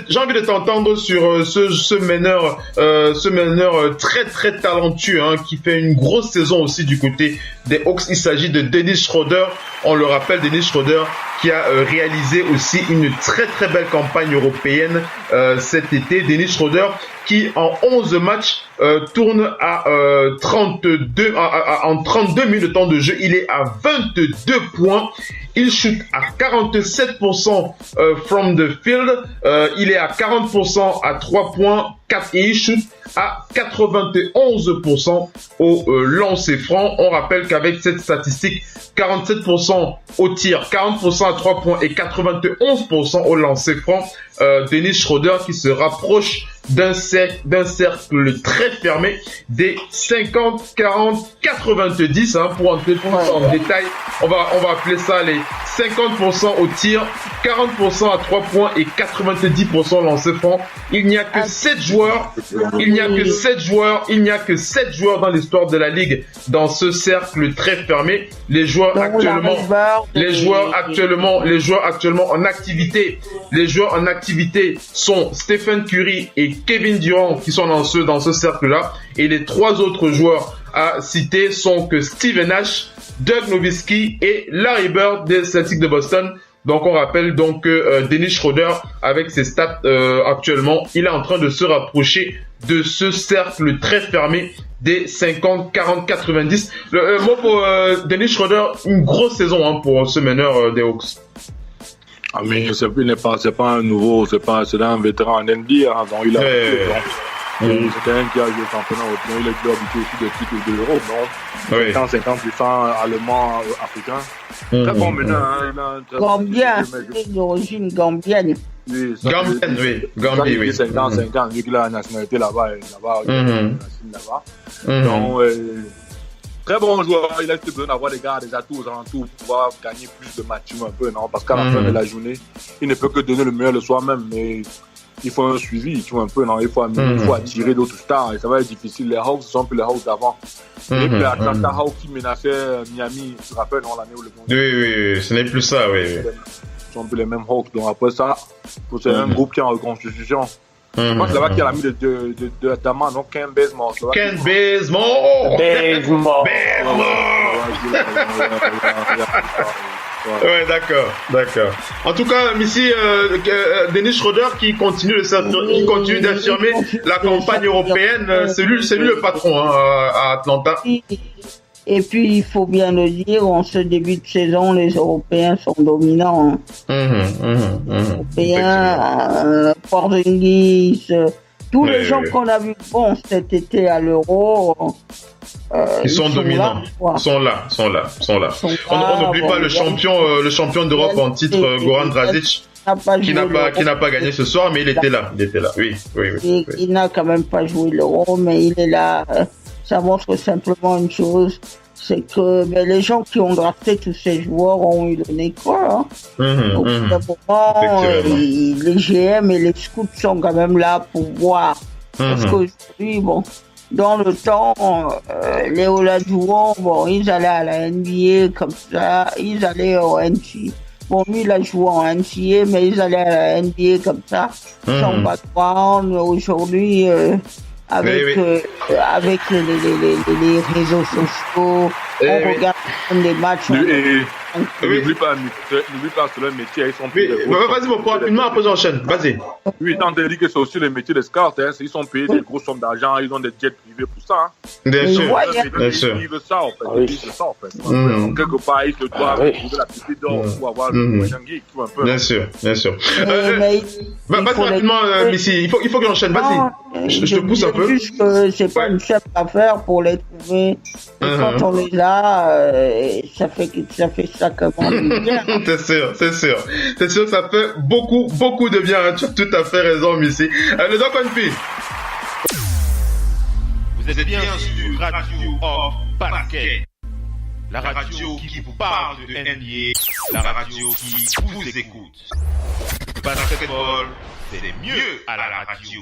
j'ai envie de t'entendre sur ce meneur très très talentueux, hein, qui fait une grosse saison aussi du côté des Hawks. Il s'agit de Dennis Schroeder. On le rappelle, Dennis Schroeder qui a réalisé aussi une très très belle campagne européenne cet été. Dennis Schroeder qui en 11 matchs tourne à 32 en 32 minutes de temps de jeu. Il est à 22 points. Il shoot à 47% from the field. Il est à 40% à 3 points, 4 et il shoot à 91% au lancer franc. On rappelle qu'avec cette statistique, 47% au tir, 40% à 3 points et 91% au lancer franc, Dennis Schroeder qui se rapproche d'un cercle très fermé des 50, 40, 90, hein, pour entrer plus en détail. On va appeler ça les 50% au tir, 40% à 3 points et 90% au lancer franc. Il n'y a que 7 joueurs, il n'y a que 7 joueurs dans l'histoire de la ligue dans ce cercle très fermé. Les joueurs actuellement en activité sont Stephen Curry et Kevin Durant qui sont dans ce cercle-là. Et les 3 autres joueurs à citer sont que Steve Nash, Doug Nowitzki et Larry Bird des Celtics de Boston. Donc on rappelle donc que Dennis Schroeder, avec ses stats actuellement, il est en train de se rapprocher de ce cercle très fermé des 50, 40, 90. Le mot pour Dennis Schroeder, une grosse saison, hein, pour ce meneur des Hawks. Ah mais c'est pas un nouveau, c'est un vétéran en NBA, hein, donc il a c'est quelqu'un qui a joué au championnat européen, il est habitué aussi des titres de l'Europe, non? 50% allemand, africain. Très bon meneur, hein, Gambien, c'est d'origine gambienne. Oui, Gambie, oui. 50, vu qu'il a la nationalité là-bas. Donc, très bon joueur, il a besoin d'avoir des gars, des atouts aux alentours pour pouvoir gagner plus de matchs un peu, non? Parce qu'à la fin de la journée, il ne peut que donner le meilleur de soi-même, mais il faut un suivi, tu vois, un peu, non? Il faut attirer d'autres stars, et ça va être difficile. Les Hawks sont plus les Hawks d'avant. Et puis Atlanta Hawks qui menaçait Miami, tu te rappelles, non, l'année où le monde. Oui, ce n'est plus ça, oui. Ils sont plus les mêmes Hawks, donc après ça, c'est un groupe qui est en reconstitution. Je pense que c'est là qu'il y a l'ami de Dama, non? Ken Bazemore. Ken Bazemore! Ouais, d'accord. En tout cas, ici, Dennis Schroeder qui continue d'affirmer la campagne européenne. C'est lui le patron, hein, à Atlanta. Et puis, il faut bien le dire, en ce début de saison, les Européens sont dominants. Européens, Porzingis, tous les gens qu'on a vus cet été à l'Euro. Ils sont dominants. Ils sont là. On n'oublie pas le champion d'Europe en titre, Goran Dragic, qui n'a pas gagné ce soir, mais il était là. Oui. Il n'a quand même pas joué l'Euro, mais il est là. Ça montre simplement une chose, c'est que les gens qui ont drafté tous ces joueurs ont eu le nez quoi. Donc, d'abord, les GM et les scouts sont quand même là pour voir. Parce qu'aujourd'hui, dans le temps, les Olajuwon, ils allaient à la NBA comme ça, ils allaient au NCAA. Lui, il a joué en NCAA, mais ils allaient à la NBA comme ça, sans background. Aujourd'hui, avec les réseaux sociaux, on regarde les matchs. N'oublie pas que le métier, ils sont payés. Vas-y, mon pote, rapidement, après j'enchaîne. Vas-y. Oui, tant de dire que c'est aussi le métier des scouts, hein. Ils sont payés des grosses sommes d'argent, ils ont des jets privés pour ça. Hein. Bien sûr. Ils vivent ça, en fait. Donc, quelque part, ils se doivent trouver la petite d'or pour avoir le prochain geek, tu vois, un peu. Bien sûr. Vas-y, rapidement, Missy. Il faut que j'enchaîne. Vas-y. Je te pousse un peu. Juste que c'est pas une simple affaire pour les trouver. Et quand on est là, ça fait ça comment bien. C'est sûr que ça fait beaucoup de bien, hein. Tu as tout à fait raison, Missy. Le Doc Onfi. Vous êtes bien sur Radio Hors Parquet, la radio qui vous parle de NBA, la radio qui vous écoute. Basketball, c'est mieux à la radio.